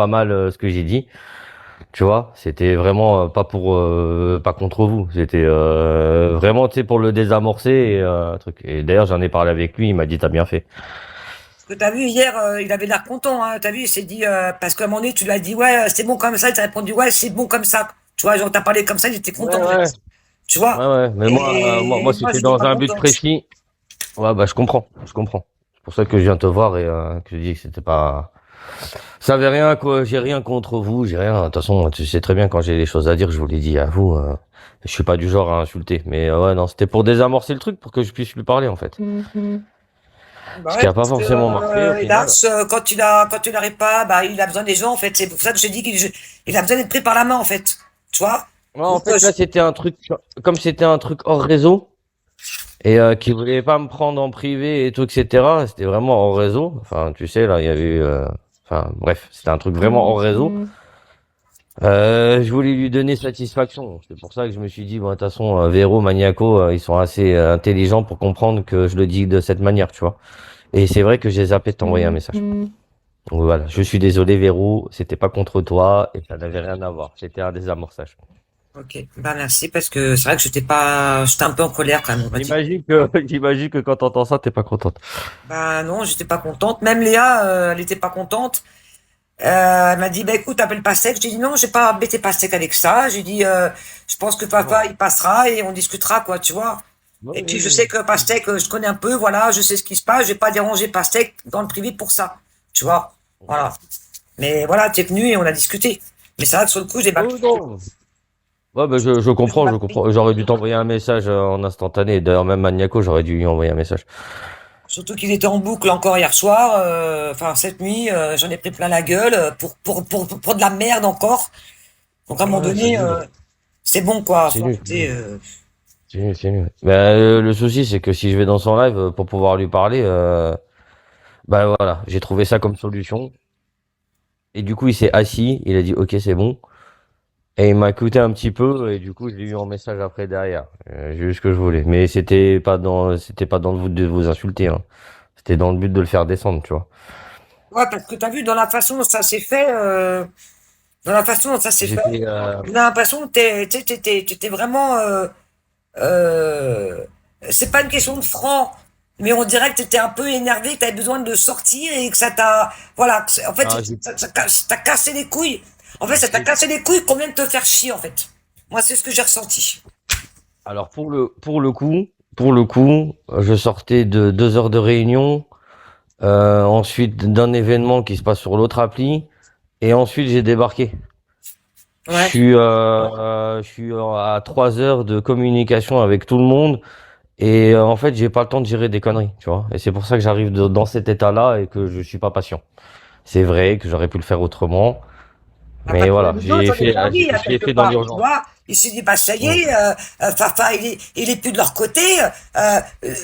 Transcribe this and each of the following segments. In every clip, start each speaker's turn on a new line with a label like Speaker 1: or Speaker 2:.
Speaker 1: pas mal ce que j'ai dit. Tu vois, c'était vraiment pas contre vous. C'était vraiment, tu sais, pour le désamorcer et truc. Et d'ailleurs, j'en ai parlé avec lui. Il m'a dit, t'as bien fait.
Speaker 2: Parce que t'as vu hier, il avait l'air content, hein. T'as vu, il s'est dit, parce qu'à un moment donné, tu lui as dit, ouais, c'est bon comme ça. Il t'a répondu, ouais, c'est bon comme ça. Tu vois, genre, t'as parlé comme ça, il était
Speaker 1: Ouais,
Speaker 2: content, en fait.
Speaker 1: ouais,
Speaker 2: Tu vois?
Speaker 1: ouais. Mais moi,
Speaker 2: Et moi,
Speaker 1: c'était
Speaker 2: j'étais
Speaker 1: dans
Speaker 2: pas
Speaker 1: un but
Speaker 2: contente.
Speaker 1: précis. Ouais, bah, je comprends. C'est pour ça que je viens te voir et que je dis que c'était pas. Ça avait rien, quoi. J'ai rien contre vous. J'ai rien. De toute façon, tu sais très bien quand j'ai des choses à dire, je vous l'ai dit à vous. Je suis pas du genre à insulter. Mais ouais, non, c'était pour désamorcer le truc, pour que je puisse lui parler, en fait.
Speaker 2: Bah
Speaker 1: Ce
Speaker 2: ouais,
Speaker 1: qui a pas
Speaker 2: parce que,
Speaker 1: forcément marché au final.
Speaker 2: hélas, quand tu n'arrives pas, bah, il a besoin des gens, en fait. C'est pour ça que je dis il a besoin d'être pris par la main, en fait. Tu vois?
Speaker 1: Ouais, en
Speaker 2: Donc,
Speaker 1: fait, là, c'était un truc, comme c'était un truc hors réseau et qui voulait pas me prendre en privé et tout, etc. C'était vraiment hors réseau. Enfin, tu sais, là, il y avait eu, enfin, bref, c'était un truc vraiment hors réseau. Je voulais lui donner satisfaction. C'est pour ça que je me suis dit, bon, de toute façon, Véro, Maniaco, ils sont assez intelligents pour comprendre que je le dis de cette manière, tu vois. Et c'est vrai que j'ai zappé de t'envoyer un message. Donc voilà, je suis désolé, Véro, c'était pas contre toi et ça n'avait rien à voir. C'était un désamorçage.
Speaker 2: ok. Bah, merci, parce que c'est vrai que j'étais un peu en colère, quand même, on va dire.
Speaker 1: J'imagine que quand t'entends ça, t'es pas contente.
Speaker 2: Bah, non, j'étais pas contente. Même Léa, elle était pas contente. Elle m'a dit, bah, écoute, appelle Pastèque. J'ai dit, non, j'ai pas embêté Pastèque avec ça. J'ai dit, je pense que papa,
Speaker 1: Non.
Speaker 2: il passera et on discutera, quoi, tu vois.
Speaker 1: Oui,
Speaker 2: Et puis, je sais
Speaker 1: oui,
Speaker 2: que Pastèque, je connais un peu, voilà, je sais ce qui se passe. Je vais pas déranger Pastèque dans le privé pour ça. Tu vois. Voilà. Mais voilà, t'es venu et on a discuté. Mais c'est vrai que sur le coup, j'ai mal
Speaker 1: oui,
Speaker 2: pris.
Speaker 1: non. Ouais, bah, je
Speaker 2: J'ai
Speaker 1: comprends, je
Speaker 2: mal pris.
Speaker 1: comprends. J'aurais dû t'envoyer un message en instantané. D'ailleurs, même Maniaco, j'aurais dû lui envoyer un message.
Speaker 2: Surtout qu'il était en boucle encore hier soir, enfin cette nuit, j'en ai pris plein la gueule pour de la merde encore. Donc à un moment
Speaker 1: Ouais, c'est
Speaker 2: donné,
Speaker 1: nul.
Speaker 2: c'est bon quoi,
Speaker 1: C'est
Speaker 2: faut
Speaker 1: nul.
Speaker 2: arrêter.
Speaker 1: C'est nul, c'est nul. Bah, le souci, c'est que si je vais dans son live pour pouvoir lui parler, bah voilà, j'ai trouvé ça comme solution. Et du coup, il s'est assis, il a dit, ok, c'est bon. Et il m'a écouté un petit peu, et du coup, je l'ai eu en message après derrière. J'ai eu ce que je voulais. Mais c'était pas dans le but de vous insulter, hein. C'était dans le but de le faire descendre, tu vois.
Speaker 2: Ouais, parce que t'as vu dans la façon dont ça s'est fait, dans la façon dont ça s'est fait,
Speaker 1: J'étais,
Speaker 2: on a l'impression que t'étais vraiment, euh, c'est pas une question de franc, mais on dirait que t'étais un peu énervé, que t'avais besoin de sortir et que ça t'a, voilà, en fait,
Speaker 1: ah,
Speaker 2: ça t'a cassé les couilles. En fait, ça t'a
Speaker 1: j'ai-
Speaker 2: cassé les couilles qu'on vient de te faire chier, en fait. Moi, c'est ce que j'ai ressenti.
Speaker 1: alors pour le coup, je sortais de 2 heures de réunion, ensuite d'un événement qui se passe sur l'autre appli, et ensuite j'ai débarqué.
Speaker 2: Ouais.
Speaker 1: Je suis à 3 heures de communication avec tout le monde, et en fait j'ai pas le temps de gérer des conneries, tu vois. Et c'est pour ça que j'arrive dans cet état-là et que je suis pas patient. C'est vrai que j'aurais pu le faire autrement,
Speaker 2: Ah, parce
Speaker 1: mais
Speaker 2: que
Speaker 1: voilà,
Speaker 2: les autres, j'en ai pas envie,
Speaker 1: j'ai
Speaker 2: quelque
Speaker 1: fait dans
Speaker 2: part, tu
Speaker 1: l'urgence.
Speaker 2: vois. Il s'est dit, bah, ça y
Speaker 1: Mm.
Speaker 2: est, Fafa, il est plus de leur côté,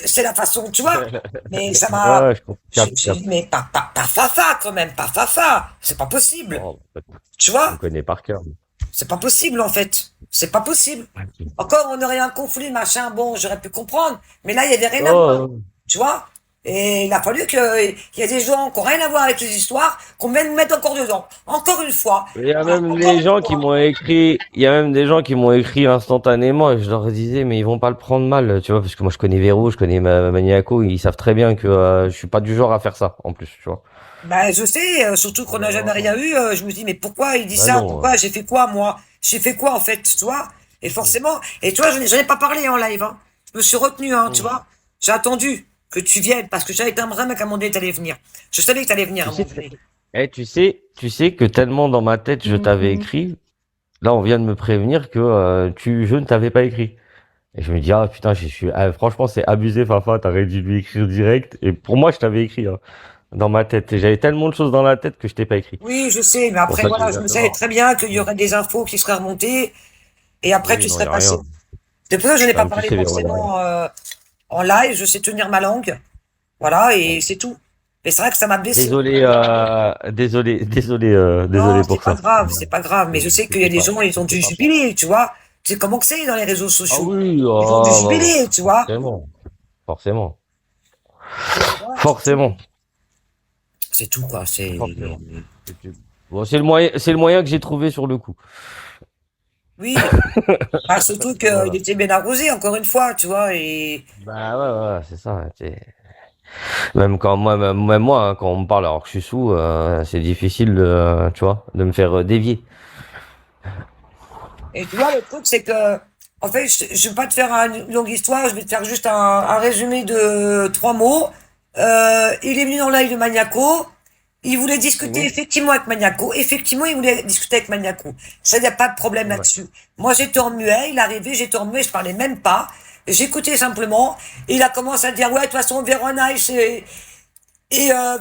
Speaker 2: c'est la façon, tu vois. Mais ça
Speaker 1: Ouais,
Speaker 2: m'a,
Speaker 1: capte,
Speaker 2: j'ai dit,
Speaker 1: capte.
Speaker 2: mais pas Fafa, quand même, pas Fafa. C'est pas possible.
Speaker 1: Oh,
Speaker 2: Tu
Speaker 1: tu me
Speaker 2: vois?
Speaker 1: connais par cœur.
Speaker 2: C'est pas possible, en fait. C'est pas possible.
Speaker 1: Ouais.
Speaker 2: Encore, on aurait un conflit, machin, bon, j'aurais pu comprendre. Mais là, il y avait rien à voir.
Speaker 1: Oh,
Speaker 2: Tu vois? Et il a fallu qu'il y ait des gens qui n'ont rien à voir avec les histoires, qu'on vienne mettre encore dedans. Encore une fois.
Speaker 1: il y a
Speaker 2: Voilà,
Speaker 1: même
Speaker 2: encore
Speaker 1: des
Speaker 2: une
Speaker 1: gens qui
Speaker 2: fois.
Speaker 1: m'ont écrit, il y a même des gens qui m'ont écrit instantanément et je leur disais, mais ils vont pas le prendre mal, tu vois, parce que moi je connais Véro, je connais Maniaco, ils savent très bien que je suis pas du genre à faire ça, en plus, tu vois.
Speaker 2: Ben, je sais, surtout qu'on n'a jamais rien
Speaker 1: Non,
Speaker 2: eu, je me dis, mais pourquoi il dit
Speaker 1: bah
Speaker 2: ça?
Speaker 1: non.
Speaker 2: Pourquoi? J'ai fait quoi, moi? J'ai fait quoi, en fait, tu vois? Et forcément, et toi, j'en ai pas parlé en live, hein. Je me suis retenu, hein, tu
Speaker 1: Mm.
Speaker 2: vois? J'ai attendu que tu viennes, parce que j'avais un vraiment qu'à un moment donné, t'allais venir. Je savais que t'allais venir à
Speaker 1: Tu
Speaker 2: un
Speaker 1: sais,
Speaker 2: moment donné.
Speaker 1: tu sais que tellement dans ma tête je t'avais écrit, là on vient de me prévenir que je ne t'avais pas écrit. Et je me dis, ah putain, franchement c'est abusé, Fafa, t'aurais dû lui écrire direct. Et pour moi je t'avais écrit, hein, dans ma tête. Et j'avais tellement de choses dans la tête que je t'ai pas écrit.
Speaker 2: Oui, je sais, mais
Speaker 1: C'est pour
Speaker 2: après,
Speaker 1: ça que je
Speaker 2: voilà, je
Speaker 1: viens
Speaker 2: me
Speaker 1: te
Speaker 2: savais
Speaker 1: voir.
Speaker 2: très bien qu'il y
Speaker 1: Mm.
Speaker 2: aurait des infos qui seraient remontées, et après,
Speaker 1: Oui,
Speaker 2: tu
Speaker 1: non, y
Speaker 2: serais
Speaker 1: a
Speaker 2: passé.
Speaker 1: rien.
Speaker 2: C'est pour ça que je n'ai pas
Speaker 1: Comme tu
Speaker 2: parlé
Speaker 1: sais, Véro, y a rien.
Speaker 2: forcément, en live, je sais tenir ma langue. Voilà, et
Speaker 1: Mm.
Speaker 2: c'est tout. Mais c'est vrai que ça m'a blessé.
Speaker 1: Désolé
Speaker 2: Non,
Speaker 1: pour ça.
Speaker 2: c'est pas grave, mais je sais qu'il y a
Speaker 1: C'était
Speaker 2: des
Speaker 1: pas,
Speaker 2: gens, ils ont
Speaker 1: c'était
Speaker 2: dû
Speaker 1: pas pour.
Speaker 2: jubiler, tu vois. C'est comment que c'est dans les réseaux
Speaker 1: Ah
Speaker 2: sociaux.
Speaker 1: oui,
Speaker 2: Ils ont dû
Speaker 1: ah, bah,
Speaker 2: jubiler, tu vois.
Speaker 1: forcément, forcément,
Speaker 2: Et voilà, c'est tout.
Speaker 1: forcément,
Speaker 2: C'est tout, quoi. C'est,
Speaker 1: forcément. Bon, c'est le moyen que j'ai trouvé sur le coup.
Speaker 2: Oui, ah, surtout qu'il
Speaker 1: Voilà.
Speaker 2: était bien arrosé, encore une fois, tu vois, et
Speaker 1: Bah ouais, c'est ça. Même quand même moi, hein, quand on me parle alors que je suis sous, c'est difficile de, tu vois, de me faire dévier.
Speaker 2: Et tu vois, le truc, c'est que, en fait, je vais pas te faire une longue histoire, je vais te faire juste un résumé de 3 mots. Il est venu dans l'œil de Maniaco. Il voulait discuter
Speaker 1: Mhm.
Speaker 2: effectivement avec Maniaco. Effectivement, il voulait discuter avec Maniaco. Ça, il n'y a pas de problème
Speaker 1: Ouais.
Speaker 2: là-dessus. Moi, j'étais en muet, il est arrivé, j'étais en muet, je parlais même pas. J'écoutais simplement. Et il a commencé à dire, ouais, de toute façon, Véronique,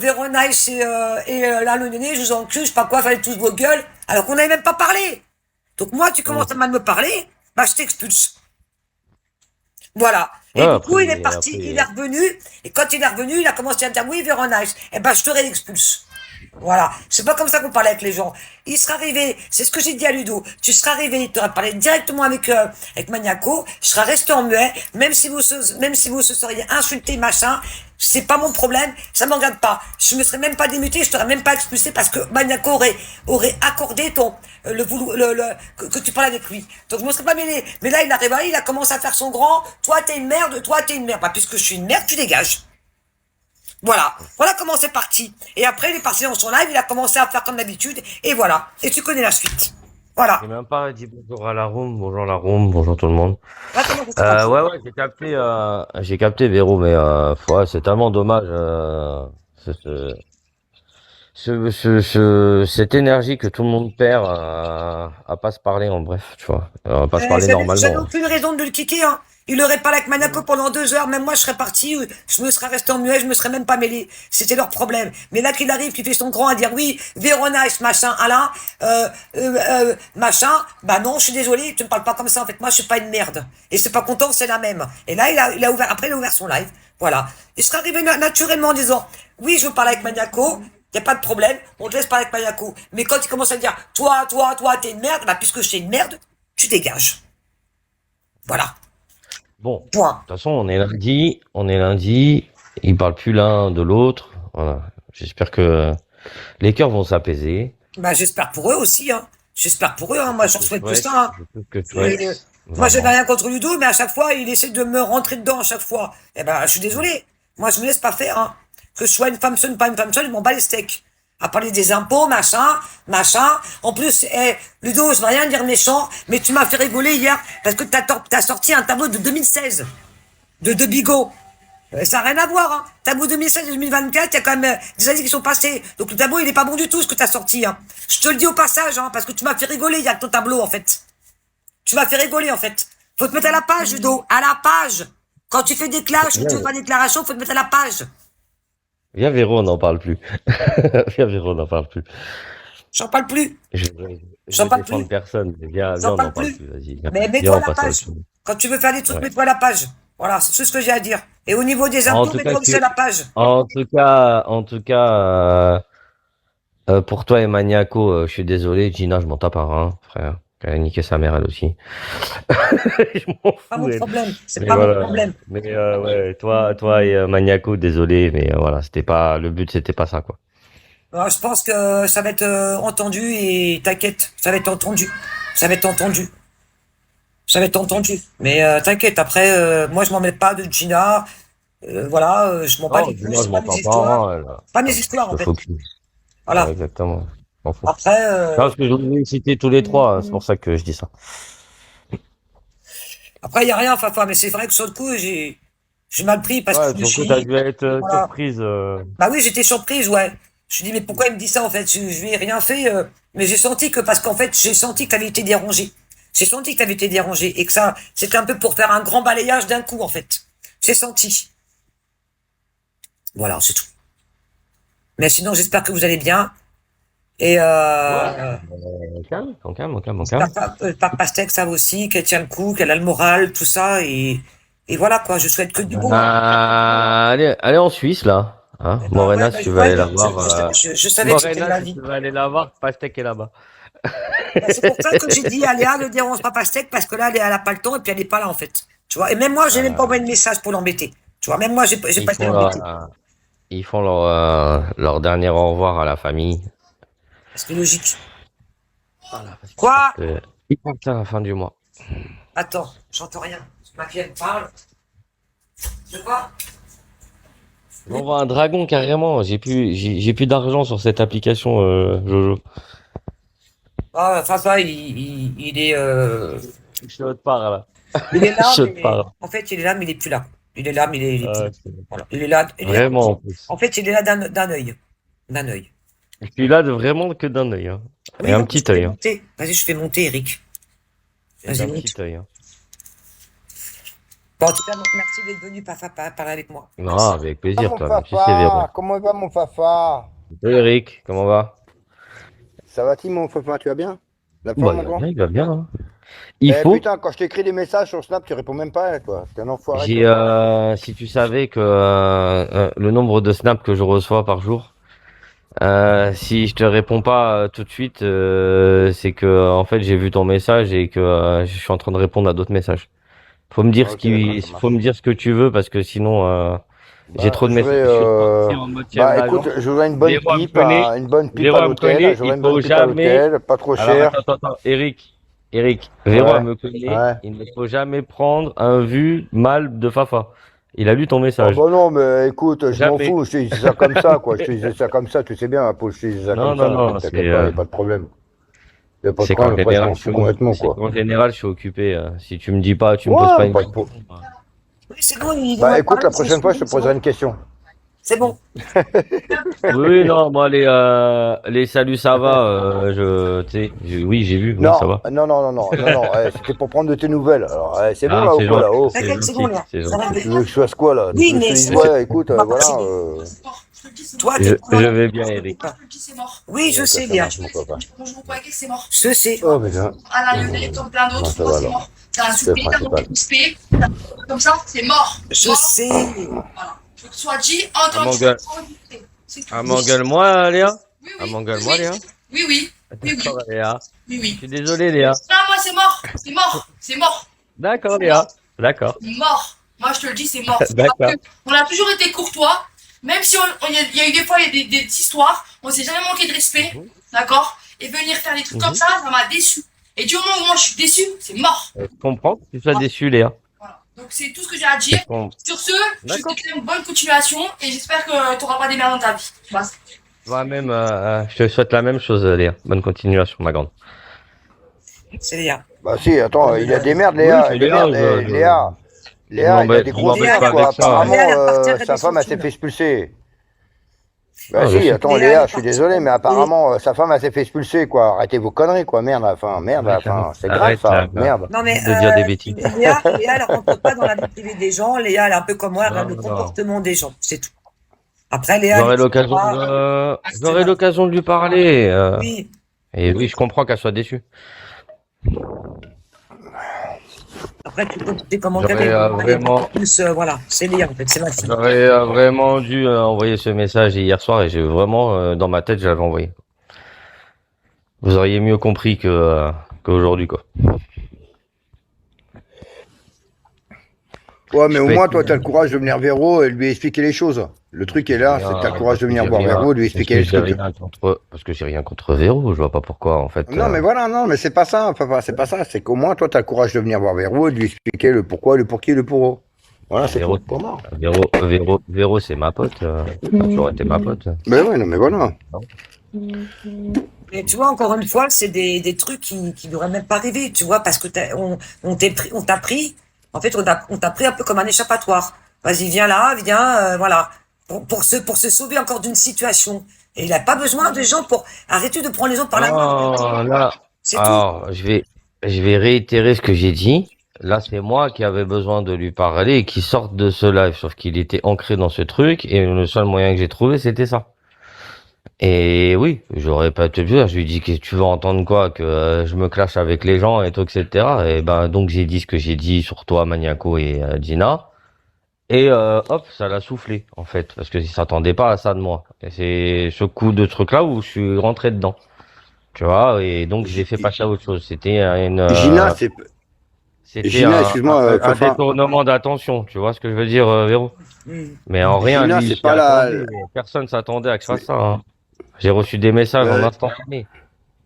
Speaker 2: Véronique, là, le néné, je vous encule, je sais pas quoi, fallait tous vos gueules. Alors qu'on n'avait même pas parlé. Donc moi, tu commences à
Speaker 1: Mhm.
Speaker 2: mal me parler, bah je t'expulse. Voilà. Et
Speaker 1: Ouais,
Speaker 2: du coup, il est
Speaker 1: après,
Speaker 2: parti, il est revenu, et quand il est revenu, il a commencé à me dire, oui, Véronique, eh ben je te réexpulse. Voilà. C'est pas comme ça qu'on parle avec les gens. Il sera arrivé, c'est ce que j'ai dit à Ludo, tu seras arrivé, il t'aurait parlé directement avec Maniaco, je serais resté en muet, même si vous se seriez insulté, machin, c'est pas mon problème, ça m'en regarde pas. Je me serais même pas démuté, je t'aurais même pas expulsé parce que Maniaco aurait accordé que tu parles avec lui. Donc je me serais pas mêlé. Mais là, il arrive, il a commencé à faire son grand, toi t'es une merde, toi t'es une merde. Bah, puisque je suis une merde, tu dégages. Voilà. Voilà comment c'est parti. Et après, il est parti dans son live, il a commencé à faire comme d'habitude, et voilà. Et tu connais la suite. Voilà.
Speaker 1: j'ai même pas dit bonjour à la room, bonjour tout le monde.
Speaker 2: Voilà comment ça s'est passé.
Speaker 1: Ouais, j'ai capté Véro, mais ouais, c'est tellement dommage, ce, ce, cette énergie que tout le monde perd à pas se parler en bref, tu vois, à pas se parler
Speaker 2: J'avais
Speaker 1: normalement.
Speaker 2: aucune raison de le kicker, hein. Il aurait parlé avec Manako pendant 2 heures, même moi je serais parti, je me serais resté en muet, je me serais même pas mêlé. C'était leur problème. Mais là qu'il arrive, qu'il fait son grand à dire oui, Véronique, machin, Alain, machin, bah non, je suis désolé, tu me parles pas comme ça, en fait, moi je suis pas une merde. Et c'est pas content, c'est la même. Et là, il a ouvert, après il a ouvert son live. Voilà. Il serait arrivé naturellement en disant, oui, je veux parler avec Maniaco, y a pas de problème, on te laisse parler avec Maniaco. Mais quand il commence à dire, toi, t'es une merde, bah puisque je suis une merde, tu dégages. Voilà.
Speaker 1: Bon, de
Speaker 2: Point.
Speaker 1: toute façon, on est lundi, ils parlent plus l'un de l'autre, voilà. J'espère que les cœurs vont s'apaiser.
Speaker 2: Bah, j'espère pour eux aussi, hein. J'espère pour eux, hein. Moi,
Speaker 1: C'est ce
Speaker 2: j'en
Speaker 1: que je
Speaker 2: souhaite que
Speaker 1: souhaite,
Speaker 2: ça, hein.
Speaker 1: c'est ce que je
Speaker 2: Et,
Speaker 1: souhaite,
Speaker 2: moi, j'avais
Speaker 1: vraiment.
Speaker 2: rien contre Ludo, mais à chaque fois, il essaie de me rentrer dedans à chaque fois. Eh ben, je suis désolé. Moi, je me laisse pas faire, hein. Que je sois une femme seule, pas une femme seule, ils m'en bat les steaks. À parler des impôts, machin, machin. En plus, Ludo, je vais rien dire méchant, mais tu m'as fait rigoler hier parce que t'as sorti un tableau de 2016 de Bigot. Ça n'a rien à voir, hein. Tableau 2016 et 2024, il y a quand même des années qui sont passées. Donc le tableau, il est pas bon du tout, ce que t'as sorti, hein. Je te le dis au passage, hein, parce que tu m'as fait rigoler, il y a ton tableau, en fait. Tu m'as fait rigoler, en fait. Faut te mettre à la page, Ludo. À la page. Quand tu fais des clashs ou tu
Speaker 1: Viens,
Speaker 2: fais pas des déclarations, faut te mettre à la page.
Speaker 1: viens Véro, on n'en parle plus. Viens Véro, on n'en parle plus.
Speaker 2: J'en parle plus.
Speaker 1: Je, je
Speaker 2: J'en
Speaker 1: veux
Speaker 2: parle
Speaker 1: défendre
Speaker 2: plus.
Speaker 1: personne. Mais
Speaker 2: J'en
Speaker 1: viens, on n'en
Speaker 2: parle
Speaker 1: parle
Speaker 2: plus.
Speaker 1: plus. Vas-y,
Speaker 2: Mais
Speaker 1: viens,
Speaker 2: mets-toi à
Speaker 1: on
Speaker 2: la
Speaker 1: passe à autre
Speaker 2: page.
Speaker 1: chose.
Speaker 2: Quand tu veux faire des trucs,
Speaker 1: Ouais.
Speaker 2: mets-toi à la page. Voilà, c'est tout ce que j'ai à dire. Et au niveau des
Speaker 1: En
Speaker 2: impôts,
Speaker 1: tout cas,
Speaker 2: mets-toi aussi à la page.
Speaker 1: en tout cas, pour toi et Maniaco, je suis désolé, Gina, je m'en tape un rein, frère. Elle a niqué sa mère, elle aussi. Je m'en
Speaker 2: Pas
Speaker 1: fous,
Speaker 2: mon
Speaker 1: elle.
Speaker 2: problème. C'est
Speaker 1: Mais
Speaker 2: pas mon
Speaker 1: voilà.
Speaker 2: problème.
Speaker 1: Mais ouais, toi et Maniaco, désolé, mais voilà, c'était pas le but, c'était pas ça, quoi.
Speaker 2: Je pense que ça va être entendu et t'inquiète, ça va être entendu. Ça va être entendu. Ça va être entendu. Mais t'inquiète, après, moi je m'en mets pas de Gina. Voilà, je m'en bats
Speaker 1: Non,
Speaker 2: les couilles,
Speaker 1: Gina, je
Speaker 2: c'est pas
Speaker 1: m'en
Speaker 2: mes
Speaker 1: tape pas
Speaker 2: histoires.
Speaker 1: un rein, elle.
Speaker 2: Pas mes histoires
Speaker 1: Je
Speaker 2: en
Speaker 1: te
Speaker 2: fait.
Speaker 1: focus. Ouais,
Speaker 2: Voilà.
Speaker 1: exactement. Je m'en fous.
Speaker 2: Après,
Speaker 1: Non, parce que je voulais les citer tous les trois, c'est pour ça que je dis ça.
Speaker 2: après il y a rien, Fafa, mais c'est vrai que sur le coup, j'ai mal pris parce que
Speaker 1: Ouais,
Speaker 2: je me
Speaker 1: surtout,
Speaker 2: suis
Speaker 1: t'as
Speaker 2: dit,
Speaker 1: dû être
Speaker 2: voilà.
Speaker 1: surprise.
Speaker 2: Bah oui, j'étais surprise, ouais. Je me suis dit, mais pourquoi il me dit ça en fait? Je lui ai rien fait, mais j'ai senti que, parce qu'en fait, j'ai senti que t'avais été dérangé. J'ai senti que t'avais été dérangé et que ça, c'était un peu pour faire un grand balayage d'un coup en fait. J'ai senti. Voilà, c'est tout. Mais sinon, j'espère que vous allez bien. Et
Speaker 1: Ouais. Calme, on
Speaker 2: j'espère
Speaker 1: calme.
Speaker 2: que Pape Pastèque, ça va aussi, qu'elle tient le coup, qu'elle a le moral, tout ça. Et voilà quoi, je souhaite que du bon, hein.
Speaker 1: Allez en Suisse, là. Hein,
Speaker 2: Eh ben ouais,
Speaker 1: Morena,
Speaker 2: bah,
Speaker 1: si tu veux
Speaker 2: ouais,
Speaker 1: aller la voir.
Speaker 2: je savais que c'était
Speaker 1: Morena,
Speaker 2: la
Speaker 1: si
Speaker 2: vie.
Speaker 1: tu veux aller la voir, Pastèque est là-bas.
Speaker 2: Bah, c'est pour ça que j'ai dit, Aléa, ne dérange pas Pastèque, parce que là, elle a pas le temps et puis elle est pas là en fait. Tu vois, et même moi, j'ai même pas
Speaker 1: Euh,
Speaker 2: envoyé de message pour l'embêter. Tu vois, même moi, j'ai
Speaker 1: ils
Speaker 2: pas été
Speaker 1: font
Speaker 2: l'embêter.
Speaker 1: leur, ils font leur dernier au revoir à la famille.
Speaker 2: C'est logique.
Speaker 1: Voilà, parce
Speaker 2: Quoi?
Speaker 1: ils partent à la fin du mois.
Speaker 2: Attends, j'entends rien. Ma fille, elle me parle. De quoi?
Speaker 1: J'envoie un dragon carrément. J'ai plus d'argent sur cette application, Jojo.
Speaker 2: Ah, enfin, ça,
Speaker 1: Je te parle là.
Speaker 2: il est là,
Speaker 1: Je te
Speaker 2: mais
Speaker 1: parle.
Speaker 2: en fait, il est là, mais il est plus là. Il est là, mais il est plus là.
Speaker 1: Ok.
Speaker 2: Voilà. Il est là.
Speaker 1: Vraiment en plus.
Speaker 2: En fait, il est là d'un œil. D'un œil.
Speaker 1: Je suis là de vraiment que d'un œil, hein.
Speaker 2: Oui,
Speaker 1: Et un
Speaker 2: vas-y,
Speaker 1: petit
Speaker 2: je fais
Speaker 1: œil, hein.
Speaker 2: monter. Vas-y, je fais monter, Eric. Vas-y,
Speaker 1: Un
Speaker 2: monte.
Speaker 1: petit œil, hein.
Speaker 2: Bon, en tout cas, merci d'être venu parler avec moi.
Speaker 1: Non, avec
Speaker 3: Ah,
Speaker 1: plaisir,
Speaker 3: mon
Speaker 1: toi. Tu sais, Véro.
Speaker 3: papa, comment va mon papa?
Speaker 1: Salut, Eric, comment va?
Speaker 3: Ça va-t-il mon papa, tu vas bien? La
Speaker 1: Bah,
Speaker 3: forme mon grand?
Speaker 1: il va bien, hein. Il
Speaker 3: Eh
Speaker 1: faut.
Speaker 3: putain, quand je t'écris des messages sur Snap, tu réponds même pas, toi. T'es un enfoiré,
Speaker 1: J'ai,
Speaker 3: toi.
Speaker 1: si tu savais que le nombre de snaps que je reçois par jour, si je te réponds pas tout de suite, c'est que en fait j'ai vu ton message et que je suis en train de répondre à d'autres messages. Faut me dire
Speaker 3: Ok, d'accord, ça
Speaker 1: faut
Speaker 3: marche.
Speaker 1: me dire ce que tu veux parce que sinon j'ai
Speaker 3: Bah,
Speaker 1: trop de
Speaker 3: je
Speaker 1: messages.
Speaker 3: voudrais,
Speaker 1: Je suis parti en mode chef
Speaker 3: bah,
Speaker 1: d'agent.
Speaker 3: écoute, je voudrais une bonne
Speaker 1: Véro me
Speaker 3: pipe,
Speaker 1: connaît,
Speaker 3: une bonne pipe
Speaker 1: Véro
Speaker 3: à
Speaker 1: me
Speaker 3: l'hôtel.
Speaker 1: connaît,
Speaker 3: Je voudrais
Speaker 1: il
Speaker 3: une bonne
Speaker 1: faut
Speaker 3: pipe à
Speaker 1: jamais.
Speaker 3: l'hôtel, pas trop
Speaker 1: Alors
Speaker 3: cher.
Speaker 1: attends, Eric, Véro elle
Speaker 3: Ouais,
Speaker 1: me connaît,
Speaker 3: ouais.
Speaker 1: il ne faut jamais prendre un vu mal de Fafa. Il a lu ton
Speaker 3: Oh
Speaker 1: message.
Speaker 3: bah non, mais écoute, je m'en
Speaker 1: Jamais.
Speaker 3: fous, je te disais ça comme ça, quoi. Je te disais ça comme ça, tu sais bien, ma pauvre, je te disais ça
Speaker 1: Non,
Speaker 3: comme
Speaker 1: non,
Speaker 3: ça.
Speaker 1: non,
Speaker 3: T'inquiète pas, y a pas de problème. Y a pas de
Speaker 1: c'est qu'en
Speaker 3: problème, après, je
Speaker 1: général,
Speaker 3: m'en fous complètement,
Speaker 1: c'est
Speaker 3: quoi.
Speaker 1: qu'en général, je suis occupé. Si tu me dis pas, tu me poses pas
Speaker 3: Ouais,
Speaker 1: une
Speaker 3: pas de
Speaker 1: question.
Speaker 3: problème.
Speaker 2: Oui, c'est bon, il
Speaker 3: Bah
Speaker 2: m'a
Speaker 3: écoute,
Speaker 2: parlé,
Speaker 3: la
Speaker 2: c'est
Speaker 3: prochaine fois, je te
Speaker 2: bon, c'est
Speaker 3: poserai
Speaker 2: bon.
Speaker 3: une question.
Speaker 2: C'est bon.
Speaker 1: Oui, non, moi les salut, ça va. Tu sais, oui, j'ai vu, oui,
Speaker 3: Non,
Speaker 1: ça va.
Speaker 3: non, c'était pour prendre de tes nouvelles. Alors, c'est bon
Speaker 1: Ah,
Speaker 3: là ou
Speaker 1: c'est
Speaker 3: quoi là?
Speaker 1: gentil,
Speaker 3: Oh,
Speaker 1: c'est
Speaker 2: T'inquiète, c'est bon,
Speaker 1: gentil,
Speaker 2: là.
Speaker 1: c'est
Speaker 2: Ça
Speaker 1: gentil.
Speaker 2: va
Speaker 3: tu veux que je fasse quoi là? Tu
Speaker 2: Oui,
Speaker 3: veux que je
Speaker 2: mais
Speaker 3: te dise,
Speaker 2: c'est
Speaker 3: ouais, écoute,
Speaker 2: on va
Speaker 3: voilà.
Speaker 2: passer. Toi,
Speaker 1: Je,
Speaker 2: t'es
Speaker 1: je vais bien, Eric.
Speaker 4: Je c'est mort.
Speaker 2: Oui, je
Speaker 3: Ok,
Speaker 2: sais,
Speaker 3: ça
Speaker 2: Léa.
Speaker 3: marche, mon papa.
Speaker 4: Bonjour, quoi, c'est mort.
Speaker 2: Je sais.
Speaker 3: Oh, mais bien.
Speaker 4: Alain Lyonnais, comme plein
Speaker 3: Comment
Speaker 4: d'autres,
Speaker 3: ça
Speaker 4: moi,
Speaker 3: va
Speaker 4: c'est
Speaker 3: alors?
Speaker 4: mort. T'as
Speaker 3: C'est le
Speaker 4: insulté, t'as
Speaker 3: principal.
Speaker 4: monté XP, comme ça, c'est mort.
Speaker 2: Je
Speaker 4: Mort,
Speaker 2: sais.
Speaker 4: voilà. Je veux que ce soit dit,
Speaker 1: Ah,
Speaker 4: entendu,
Speaker 1: m'engueule.
Speaker 4: c'est tout.
Speaker 1: Ah, m'engueule-moi, Léa.
Speaker 4: Oui,
Speaker 1: Ah,
Speaker 4: oui,
Speaker 1: m'engueule-moi, Léa.
Speaker 4: oui, oui, oui,
Speaker 1: D'accord, Léa.
Speaker 4: oui,
Speaker 1: Je
Speaker 4: oui.
Speaker 1: suis désolé, Léa.
Speaker 4: Non, moi, c'est mort, c'est mort, c'est mort,
Speaker 1: D'accord, Léa. D'accord.
Speaker 4: c'est mort. Moi, je te le dis, c'est mort.
Speaker 1: D'accord.
Speaker 4: Parce que on a toujours été courtois, même si il y a eu des fois, il y a des histoires, on s'est jamais manqué de respect, d'accord? Et venir faire des trucs comme ça m'a déçu. Et du moment où moi, je suis déçu, c'est mort.
Speaker 1: Je comprends que tu sois déçu, Léa.
Speaker 4: Voilà. Donc c'est tout ce que j'ai à dire.
Speaker 1: Je comprends.
Speaker 4: Sur ce, je te
Speaker 1: D'accord.
Speaker 4: souhaite une bonne continuation et j'espère que tu n'auras pas des merdes dans ta vie. Voilà.
Speaker 1: Moi-même, je te souhaite la même chose, Léa. Bonne continuation, ma grande.
Speaker 2: C'est Léa.
Speaker 3: Bah si, attends, il a des merdes,
Speaker 1: Oui,
Speaker 3: Léa.
Speaker 1: c'est
Speaker 3: Des
Speaker 1: Léa,
Speaker 3: merdes,
Speaker 1: je-
Speaker 3: Léa. Léa, il a des grosses
Speaker 1: m'embête
Speaker 3: merdes,
Speaker 1: pas
Speaker 3: quoi.
Speaker 1: avec ça.
Speaker 3: Apparemment,
Speaker 2: Léa, elle appartient à
Speaker 3: sa femme, elle s'est
Speaker 2: Fortune.
Speaker 3: fait expulser. Bah
Speaker 1: Ah, je
Speaker 3: si,
Speaker 1: sais.
Speaker 3: attends,
Speaker 2: Léa,
Speaker 3: Léa,
Speaker 2: elle
Speaker 3: je suis
Speaker 2: appartient
Speaker 3: désolé,
Speaker 2: à
Speaker 3: mais apparemment, sa femme, elle s'est fait expulser, quoi. Arrêtez vos conneries, quoi. Merde, enfin, c'est grave,
Speaker 1: Arrête,
Speaker 3: ça.
Speaker 1: là,
Speaker 3: Merde.
Speaker 2: Non, mais
Speaker 1: de dire des bêtises.
Speaker 2: Léa, elle rentre pas dans la vie privée des gens. Léa, elle est un peu comme moi, elle regarde le
Speaker 1: Non.
Speaker 2: comportement des gens. C'est tout. Après, Léa,
Speaker 1: J'aurai
Speaker 2: elle est
Speaker 1: l'occasion
Speaker 2: sympa.
Speaker 1: j'aurai l'occasion de lui parler.
Speaker 2: Oui.
Speaker 1: Et oui, je comprends qu'elle soit déçue.
Speaker 2: Après, tu peux te commenter
Speaker 1: J'aurais, vraiment-
Speaker 2: plus, voilà. C'est Léa, en fait. C'est ma fille.
Speaker 1: J'aurais vraiment dû envoyer ce message hier soir et j'ai vraiment, dans ma tête, je l'avais envoyé. Vous auriez mieux compris qu'aujourd'hui, quoi.
Speaker 3: Ouais, mais
Speaker 1: Je
Speaker 3: au
Speaker 1: peux
Speaker 3: moins,
Speaker 1: être-
Speaker 3: toi, t'as le courage de venir Véro et lui expliquer les choses. Le truc est là, c'est que t'as le courage de venir voir Véro et de lui expliquer les trucs.
Speaker 1: Parce que j'ai rien contre Véro, je vois pas pourquoi, en fait.
Speaker 3: Non, mais voilà, non, mais c'est pas ça, papa, c'est pas ça. C'est qu'au moins, toi, t'as le courage de venir voir Véro et de lui expliquer le pourquoi, le pour qui, le pour. Voilà, c'est
Speaker 1: Véro,
Speaker 3: tout. Pour moi.
Speaker 1: Véro, c'est ma pote. Ça a toujours été ma pote.
Speaker 3: Mais ouais, non, mais voilà.
Speaker 2: Mais tu vois, encore une fois, c'est des trucs qui n'auraient même pas arrivé, tu vois, parce que on t'a pris, en fait, on t'a pris un peu comme un échappatoire. Vas-y, viens là, viens, voilà. Pour se sauver encore d'une situation. Et il n'a pas besoin de gens pour arrêter de prendre les autres par la main.
Speaker 1: Non, là,
Speaker 2: C'est tout.
Speaker 1: alors, je vais réitérer ce que j'ai dit. Là, c'est moi qui avais besoin de lui parler et qui sorte de ce live, sauf qu'il était ancré dans ce truc et le seul moyen que j'ai trouvé, c'était ça. Et oui, j'aurais pas te dire, je lui dis que tu veux entendre quoi, que je me clash avec les gens et tout, etc. Et ben donc j'ai dit ce que j'ai dit sur toi, Maniaco et Gina. Et hop, ça l'a soufflé en fait, parce que il s'attendait pas à ça de moi. Et c'est ce coup de truc là où je suis rentré dedans, tu vois. Et donc j'ai fait passer à autre chose. C'était
Speaker 3: Gina, c'est.
Speaker 1: c'était
Speaker 3: Gina, excuse-moi,
Speaker 1: un
Speaker 3: Fafa.
Speaker 1: détournement d'attention, tu vois ce que je veux dire, Véro.
Speaker 2: Mm.
Speaker 1: Mais en rien,
Speaker 3: Gina,
Speaker 1: lui, il
Speaker 3: c'est
Speaker 1: s'y
Speaker 3: pas la-
Speaker 1: attendait. Personne s'attendait à que je fasse ça. Hein. J'ai reçu des messages en
Speaker 3: Ouais.
Speaker 1: instantané.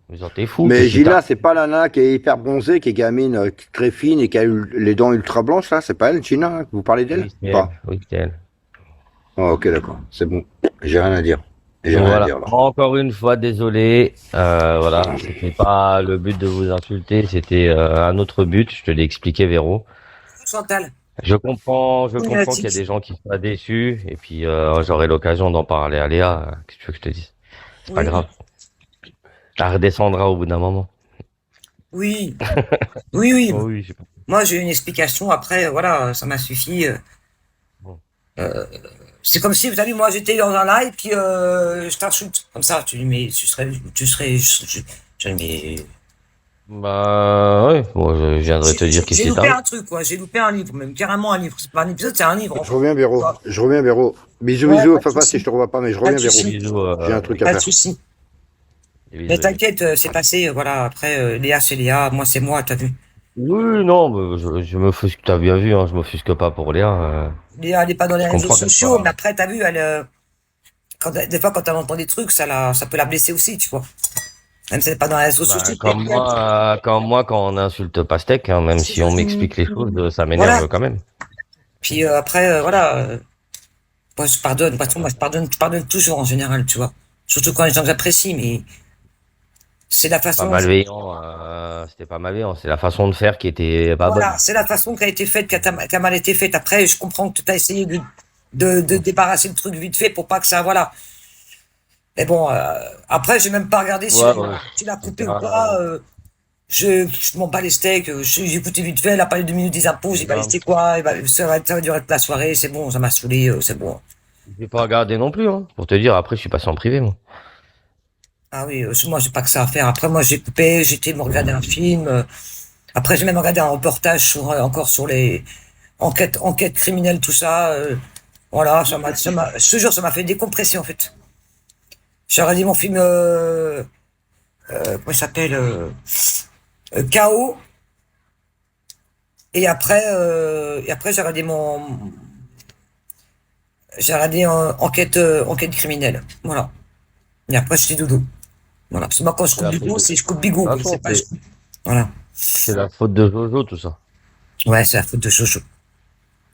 Speaker 1: Mais genre, t'es fou.
Speaker 3: Mais
Speaker 1: qu'est-ce que
Speaker 3: Gina, c'est pas la nana qui est hyper bronzée, qui est gamine, très fine et qui a eu les dents ultra blanches, là? C'est pas elle, Gina, hein, que vous parlez d'elle?
Speaker 1: Oui, c'est elle.
Speaker 3: Pas.
Speaker 1: Oui, c'est elle.
Speaker 3: Oh, ok, d'accord. C'est bon. J'ai rien à dire. J'ai
Speaker 1: Donc
Speaker 3: rien à
Speaker 1: voilà.
Speaker 3: dire, là.
Speaker 1: Encore une fois, désolé. Voilà. C'était pas le but de vous insulter. C'était un autre but. Je te l'ai expliqué, Véro.
Speaker 2: Chantal.
Speaker 1: Je comprends qu'il y a des gens qui soient déçus. Et puis, j'aurai l'occasion d'en parler à Léa. Qu'est-ce que tu veux que je te dise? C'est pas
Speaker 2: Oui.
Speaker 1: grave. Ça redescendra au bout d'un moment.
Speaker 2: Oui. Oui, oui.
Speaker 1: Oh oui, j'ai pas.
Speaker 2: Moi, j'ai eu une explication. Après, voilà, ça m'a suffi.
Speaker 1: Bon.
Speaker 2: C'est comme si, vous savez, moi, j'étais dans un live, puis je t'insulte. Comme ça, tu dis, mais mais
Speaker 1: Bah, ouais. Bon, je viendrai te dire qu'est-ce
Speaker 2: j'ai
Speaker 1: qui
Speaker 2: loupé
Speaker 1: t'arrive.
Speaker 2: un truc, quoi. J'ai loupé un livre, même carrément un livre. C'est pas un épisode, c'est un livre. En
Speaker 3: Je
Speaker 2: fait.
Speaker 3: reviens, Véro.
Speaker 2: Ouais.
Speaker 3: Je reviens, Véro. Bisous,
Speaker 2: Ouais,
Speaker 3: bisous.
Speaker 2: pas de
Speaker 3: Papa,
Speaker 2: souci.
Speaker 3: si je te revois pas, mais je
Speaker 2: Pas
Speaker 3: reviens,
Speaker 2: de
Speaker 3: Véro.
Speaker 2: souci.
Speaker 1: Bisous,
Speaker 3: J'ai un truc à
Speaker 2: Pas de
Speaker 3: faire.
Speaker 2: souci.
Speaker 1: bisous,
Speaker 2: Mais
Speaker 1: bisous.
Speaker 2: t'inquiète, c'est passé. Voilà. Après, Léa, c'est Léa. Moi, c'est moi. T'as vu.
Speaker 1: Oui, non, mais je m'offusque, t'as bien vu, hein, je m'offusque pas pour Léa.
Speaker 2: Léa, elle est pas dans les
Speaker 1: Je
Speaker 2: réseaux
Speaker 1: comprends qu'elle
Speaker 2: sociaux,
Speaker 1: soit.
Speaker 2: mais après, t'as vu, elle, des fois, quand elle entend des trucs, ça peut la blesser aussi, tu vois. Même si elle n'est pas dans les réseaux
Speaker 1: Bah,
Speaker 2: sociaux.
Speaker 1: quand on insulte Pastèque, hein, même si on m'explique les choses, ça m'énerve
Speaker 2: Voilà.
Speaker 1: quand même.
Speaker 2: Puis après, voilà. Moi, je pardonne. Parce que moi, je pardonne toujours en général, tu vois. Surtout quand les gens que j'apprécie, mais c'est la
Speaker 1: Pas
Speaker 2: façon.
Speaker 1: malveillant, c'était pas malveillant, c'est la façon de faire qui était pas bonne.
Speaker 2: Voilà, c'est la façon qui a été faite, qui a mal été faite. Après, je comprends que tu as essayé de débarrasser le truc vite fait pour pas que ça, voilà. Mais bon, après, j'ai même pas regardé si
Speaker 1: Ouais, ouais.
Speaker 2: tu l'as coupé
Speaker 1: C'était
Speaker 2: ou pas. Je m'en bats les steaks. J'ai écouté vite fait, elle a parlé 2 minutes des impôts. J'ai dit, c'est quoi? Ça va durer toute la soirée. C'est bon, ça m'a saoulé. C'est bon.
Speaker 1: J'ai pas regardé non plus, hein. Pour te dire, après, je suis passé en privé, moi.
Speaker 2: Ah oui, moi, j'ai pas que ça à faire. Après, moi, j'ai coupé. J'étais me regarder un film. Après, j'ai même regardé un reportage encore sur les enquêtes criminelles, tout ça. Voilà, je te jure, ça m'a fait décompresser, en fait. J'ai regardé mon film, comment il s'appelle, KO. Et après, j'ai regardé enquête criminelle. Voilà. Et après, j'étais dodo. Voilà. Parce que moi, quand je
Speaker 1: C'est
Speaker 2: coupe
Speaker 1: la
Speaker 2: Bigo,
Speaker 1: faute de...
Speaker 2: c'est je coupe Bigo.
Speaker 1: Ah,
Speaker 2: Je
Speaker 1: non,
Speaker 2: sais pas, voilà.
Speaker 1: c'est la faute de Jojo, tout ça.
Speaker 2: Ouais, c'est la faute de Jojo.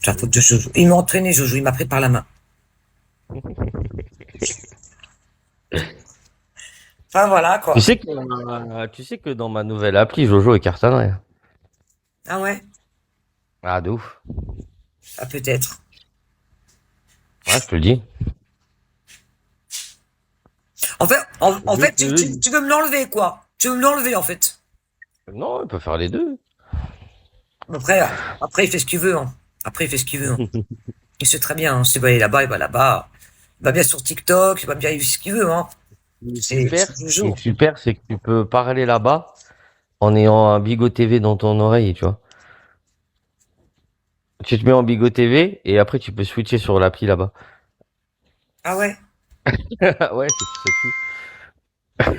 Speaker 2: C'est la faute de Jojo. Il m'a entraîné, Jojo. Il m'a pris par la main. Enfin, voilà, quoi.
Speaker 1: Tu sais que dans ma nouvelle appli, Jojo est cartonnerie.
Speaker 2: Ah ouais?
Speaker 1: Ah, de ouf.
Speaker 2: Ah, peut-être.
Speaker 1: Ouais, je te le dis.
Speaker 2: En fait, en fait,
Speaker 1: Je te le dis.
Speaker 2: tu veux me l'enlever, quoi. Tu veux me l'enlever, en fait.
Speaker 1: Non, il peut faire les deux.
Speaker 2: Après, il fait ce qu'il veut, hein. Après, il fait ce qu'il veut, hein. Il sait très bien, hein. S'il va aller là-bas, il va là-bas. Il va bien sur TikTok, il va bien, il fait ce qu'il veut, hein.
Speaker 1: Super,
Speaker 2: C'est
Speaker 1: ce qui
Speaker 2: Jojo.
Speaker 1: est super, c'est que tu peux parler là-bas en ayant un Bigo TV dans ton oreille, tu vois. Tu te mets en Bigo TV et après tu peux switcher sur l'appli là-bas.
Speaker 2: Ah ouais?
Speaker 1: Ouais, c'est tout.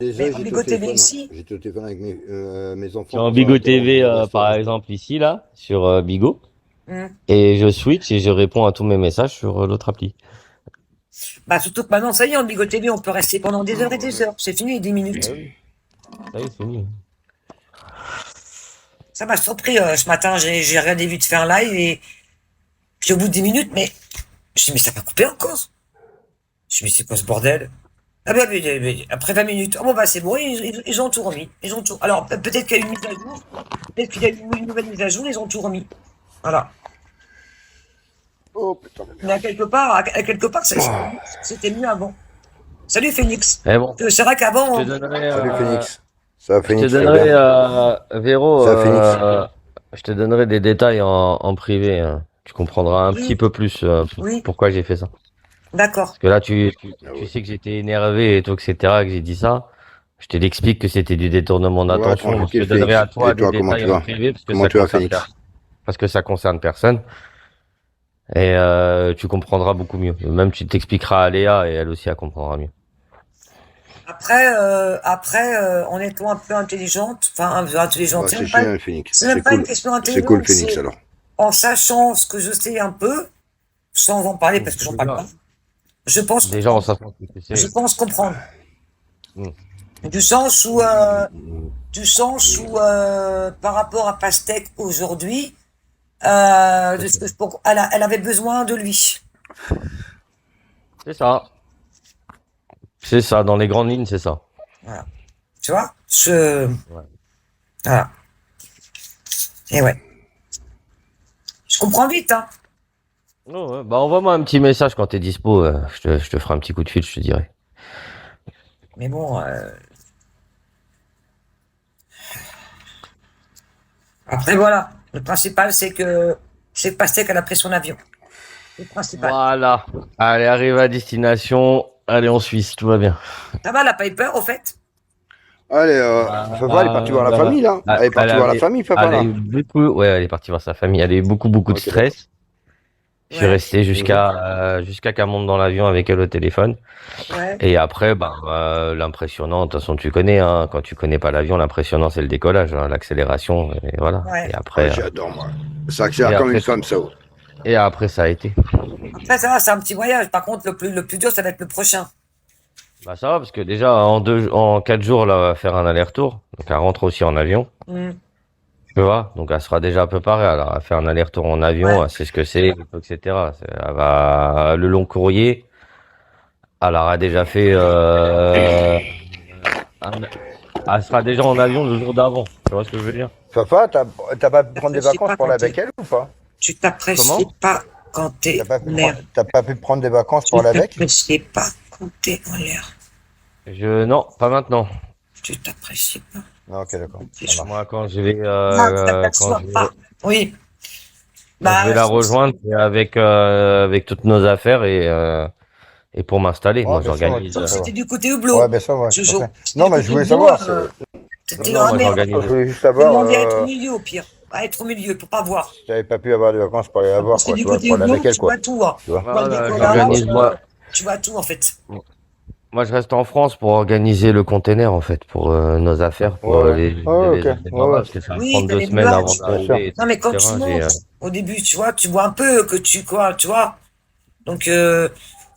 Speaker 3: Déjà,
Speaker 2: Mais en Bigo TV ici?
Speaker 3: J'étais au téléphone avec mes enfants.
Speaker 1: Sur en
Speaker 3: pour
Speaker 1: Bigo
Speaker 3: faire un
Speaker 1: TV,
Speaker 3: tour au restaurant.
Speaker 1: par exemple ici là, sur Bigo,
Speaker 2: Hum.
Speaker 1: et je switch et je réponds à tous mes messages sur l'autre appli.
Speaker 2: Bah, surtout que maintenant, ça y est, en Bigo TV, on peut rester pendant des heures et des heures. C'est fini, 10 minutes.
Speaker 1: Ça y est, c'est fini.
Speaker 2: Ça m'a surpris, ce matin, j'ai regardé vite fait un live et puis au bout de 10 minutes, mais je me suis dit, mais ça va couper encore. Je me suis dit, mais c'est quoi ce bordel? Ah ben, mais après 20 minutes, oh bon bah c'est bon, ils ont tout remis. Ils ont tout. Alors peut-être qu'il y a eu une mise à jour, peut-être qu'il y a eu une nouvelle mise à jour, ils ont tout remis. Voilà.
Speaker 3: Oh putain.
Speaker 2: Mais à quelque part, c'était mieux avant. Salut Phoenix.
Speaker 1: Mais bon,
Speaker 2: C'est vrai qu'avant,
Speaker 1: je te donnerai,
Speaker 3: Salut Phoenix. Ça va,
Speaker 1: je te
Speaker 3: Phoenix, ça va
Speaker 1: donnerai,
Speaker 3: bien.
Speaker 1: Véro,
Speaker 3: Ça, Phoenix.
Speaker 1: je te donnerai des détails en privé, hein. Tu comprendras un
Speaker 2: Oui.
Speaker 1: petit peu plus
Speaker 2: Oui.
Speaker 1: pourquoi j'ai fait ça.
Speaker 2: d'accord.
Speaker 1: Parce que là, tu
Speaker 3: Ah ouais.
Speaker 1: sais que j'étais énervé et tout, etc., que j'ai dit ça. Je te l'explique que c'était du détournement
Speaker 3: Ouais,
Speaker 1: d'attention. Je te
Speaker 3: tranquille,
Speaker 1: donnerai à
Speaker 3: Phoenix.
Speaker 1: toi
Speaker 3: Et toi,
Speaker 1: des
Speaker 3: comment
Speaker 1: détails
Speaker 3: tu
Speaker 1: en
Speaker 3: vas?
Speaker 1: privé parce que
Speaker 3: Comment
Speaker 1: ça
Speaker 3: tu vas,
Speaker 1: concerne
Speaker 3: Phoenix?
Speaker 1: parce que ça concerne personne. Et tu comprendras beaucoup mieux. Même tu t'expliqueras à Léa et elle aussi elle comprendra mieux.
Speaker 2: Après, en étant un peu intelligente, enfin intelligente,
Speaker 3: Ouais,
Speaker 2: c'est
Speaker 3: c'est
Speaker 2: même pas,
Speaker 3: génial, Phoenix.
Speaker 2: c'est même
Speaker 3: C'est
Speaker 2: pas une
Speaker 3: cool.
Speaker 2: question
Speaker 3: C'est
Speaker 2: d'intelligence,
Speaker 3: cool, Phoenix,
Speaker 2: c'est
Speaker 3: alors.
Speaker 2: en sachant ce que je sais un peu, sans en parler parce que j'en parle pas. Je pense
Speaker 1: Déjà, on
Speaker 2: comprendre.
Speaker 1: s'attend que
Speaker 2: Je
Speaker 1: c'est.
Speaker 2: pense comprendre.
Speaker 1: Mm.
Speaker 2: Du sens où par rapport à Pastèque aujourd'hui, elle avait besoin de lui.
Speaker 1: C'est ça. C'est ça, dans les grandes lignes, c'est ça.
Speaker 2: Voilà. Tu vois? Voilà. Et ouais. Je comprends vite, hein.
Speaker 1: Oh, ouais. Bah, envoie-moi un petit message quand t'es dispo. Je te ferai un petit coup de fil, je te dirai.
Speaker 2: Mais bon, après voilà. Le principal, c'est que Pastèque, elle a pris son avion. C'est le principal.
Speaker 1: Voilà. Allez, arrive à destination. Allez en Suisse, tout va bien.
Speaker 2: Ça va, elle a pas eu peur, au fait?
Speaker 3: Allez, Fafa, elle est partie voir la famille, là. Elle est partie voir la famille, Fafa,
Speaker 1: elle a
Speaker 3: là.
Speaker 1: eu beaucoup, ouais, elle est partie voir sa famille. Elle a eu beaucoup de
Speaker 3: Ok,
Speaker 1: stress. Je suis
Speaker 2: Ouais.
Speaker 1: resté jusqu'à qu'elle monte dans l'avion avec elle au téléphone.
Speaker 2: Ouais.
Speaker 1: Et après, l'impressionnant, de toute façon, tu connais, hein, quand tu connais pas l'avion, l'impressionnant, c'est le décollage, hein, l'accélération, et voilà.
Speaker 2: Ouais.
Speaker 1: Et après,
Speaker 3: J'adore, moi. Ça accélère comme une femme, ça.
Speaker 1: et après, ça a été.
Speaker 2: Après, ça va, c'est un petit voyage. Par contre, le plus dur, ça va être le prochain.
Speaker 1: Bah, ça va, parce que déjà, en 4 jours, là, on va faire un aller-retour. Donc, elle rentre aussi en avion.
Speaker 2: Hmm.
Speaker 1: Tu vois, donc elle sera déjà préparée. Alors, elle a fait un aller-retour en avion,
Speaker 2: Ouais.
Speaker 1: elle sait ce que c'est, etc. Elle va le long courrier. Elle aura déjà fait. Elle sera déjà en avion le jour d'avant. Tu vois ce que je veux dire?
Speaker 3: Fafa, t'as pas pu prendre des
Speaker 2: T'apprécies
Speaker 3: vacances
Speaker 2: pas
Speaker 3: pour aller
Speaker 2: quand
Speaker 3: avec elle ou pas?
Speaker 2: Tu t'apprécies
Speaker 1: Comment?
Speaker 2: pas quand t'es en l'air.
Speaker 3: T'as pas pu prendre des vacances
Speaker 2: Tu
Speaker 3: pour aller avec?
Speaker 2: t'apprécies pas quand t'es en l'air.
Speaker 1: Non, pas maintenant.
Speaker 2: Tu t'apprécies pas.
Speaker 3: Ah, ok, d'accord.
Speaker 2: Tu
Speaker 3: Ça marche.
Speaker 1: Moi, quand je vais,
Speaker 2: Ah, tu
Speaker 1: quand
Speaker 2: t'aperçois
Speaker 1: je vais,
Speaker 2: pas. Oui.
Speaker 1: quand je vais la
Speaker 2: c'est-
Speaker 1: rejoindre, c'est avec toutes nos affaires et pour m'installer.
Speaker 3: Ouais,
Speaker 1: Moi,
Speaker 3: bien sûr, ouais,
Speaker 1: j'organise.
Speaker 3: tout à fait.
Speaker 2: C'était du côté hublot.
Speaker 3: Ouais, ben ça, ouais. tout à
Speaker 2: Toujours.
Speaker 3: fait.
Speaker 2: C'était
Speaker 3: Non,
Speaker 2: du
Speaker 3: mais
Speaker 2: côté
Speaker 3: je voulais
Speaker 2: hublot,
Speaker 3: savoir.
Speaker 2: C'était
Speaker 1: Non,
Speaker 2: la
Speaker 1: moi,
Speaker 2: merde.
Speaker 1: j'organise.
Speaker 3: Je voulais juste
Speaker 2: Je
Speaker 3: savoir
Speaker 2: demandais à être au
Speaker 3: si
Speaker 2: milieu au pire. À être au milieu pour pas voir.
Speaker 3: t'avais pas pu avoir des vacances pour aller la voir,
Speaker 2: Parce que
Speaker 3: quoi,
Speaker 2: du
Speaker 3: tu vois,
Speaker 2: côté
Speaker 3: pour aller
Speaker 2: hublot,
Speaker 3: avec elle,
Speaker 2: tu
Speaker 3: quoi.
Speaker 2: vois tout. Hein.
Speaker 3: Tu vois.
Speaker 2: Tu vois le
Speaker 1: Voilà,
Speaker 2: décollage,
Speaker 1: j'organise, moi.
Speaker 2: tu vois tout en fait.
Speaker 1: Moi, je reste en France pour organiser le container, en fait, pour nos affaires, pour
Speaker 3: Ouais, ouais.
Speaker 1: les
Speaker 3: Ouais, ok.
Speaker 1: années
Speaker 3: Ouais, ouais.
Speaker 1: parce que ça va
Speaker 2: Oui,
Speaker 1: prendre
Speaker 2: t'as
Speaker 1: 2
Speaker 2: les
Speaker 1: semaines avant
Speaker 2: nuages.
Speaker 3: Bien sûr.
Speaker 1: d'arriver,
Speaker 2: Non, mais quand tu
Speaker 1: etc.
Speaker 2: montes, au début, tu vois un peu que tu vois. Donc,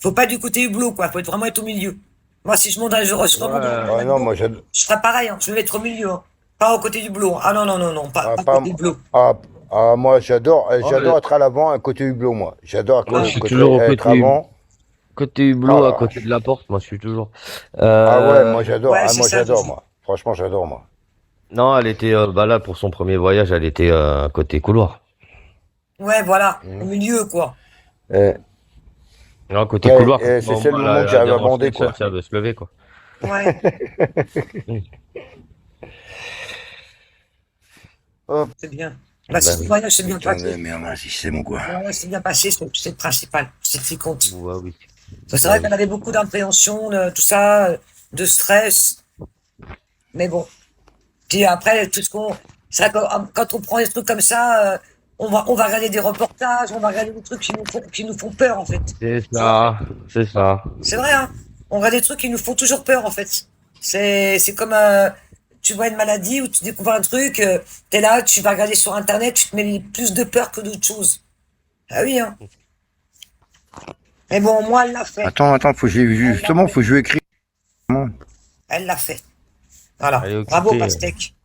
Speaker 2: faut pas du côté hublot, quoi. Faut vraiment être au milieu. Moi, si je monte je remonte dans
Speaker 1: Ouais.
Speaker 3: Ouais, non, moi, j'adore.
Speaker 2: je ferai pareil, hein. Je vais être au milieu, hein. Pas au côté du hublot. Ah non,
Speaker 3: Ah,
Speaker 2: pas
Speaker 3: pas-
Speaker 2: côté hublot.
Speaker 3: moi, j'adore
Speaker 1: mais-
Speaker 3: être à l'avant, à côté hublot, moi. J'adore
Speaker 1: Moi, je suis
Speaker 3: côté,
Speaker 1: toujours au
Speaker 3: être
Speaker 1: côté
Speaker 3: avant.
Speaker 1: côté hublot,
Speaker 3: Ah,
Speaker 1: à côté de la porte. Moi, je suis toujours.
Speaker 3: Ah ouais, moi, j'adore.
Speaker 2: ouais,
Speaker 3: Ah,
Speaker 2: c'est
Speaker 3: moi,
Speaker 2: ça,
Speaker 3: j'adore,
Speaker 2: je-
Speaker 3: moi. Franchement, j'adore, moi.
Speaker 1: Non, elle était là pour son premier voyage. Elle était côté couloir.
Speaker 2: Ouais, voilà.
Speaker 3: Mhm.
Speaker 2: Au milieu, quoi.
Speaker 3: Eh,
Speaker 1: Non, côté
Speaker 3: Ouais,
Speaker 1: couloir.
Speaker 3: c'est
Speaker 1: Bon,
Speaker 3: seul le
Speaker 1: voilà,
Speaker 3: moment que
Speaker 1: elle
Speaker 3: j'arrive à
Speaker 1: dérange
Speaker 3: bander,
Speaker 1: personne,
Speaker 3: quoi.
Speaker 1: si elle veut se lever, quoi.
Speaker 2: Ouais,
Speaker 3: Hop.
Speaker 2: c'est bien.
Speaker 1: Bah
Speaker 2: Bah, si le
Speaker 1: oui.
Speaker 2: voyage s'est bien
Speaker 3: Putain
Speaker 2: passé.
Speaker 3: de merde, si c'est mon quoi.
Speaker 2: Le voyage s'est bien passé, c'est le principal. C'est ce qui compte.
Speaker 1: Ouais, oui.
Speaker 2: C'est vrai qu'elle avait beaucoup d'impréhension, tout ça, de stress. Mais bon. Puis après, tout ce qu'on. C'est vrai que quand on prend des trucs comme ça, on va regarder des reportages, on va regarder des trucs qui nous font peur, en fait.
Speaker 1: C'est ça, c'est ça.
Speaker 2: C'est vrai, hein. On regarde des trucs qui nous font toujours peur, en fait. C'est comme, tu vois une maladie ou tu découvres un truc, t'es là, tu vas regarder sur Internet, tu te mets plus de peur que d'autres choses. Ah oui, hein. Mais bon, moi, elle l'a fait.
Speaker 3: Attends, faut que justement, faut que je lui écris.
Speaker 2: Elle l'a fait. Voilà.
Speaker 1: Elle est occupée.
Speaker 2: Bravo, Pastèque.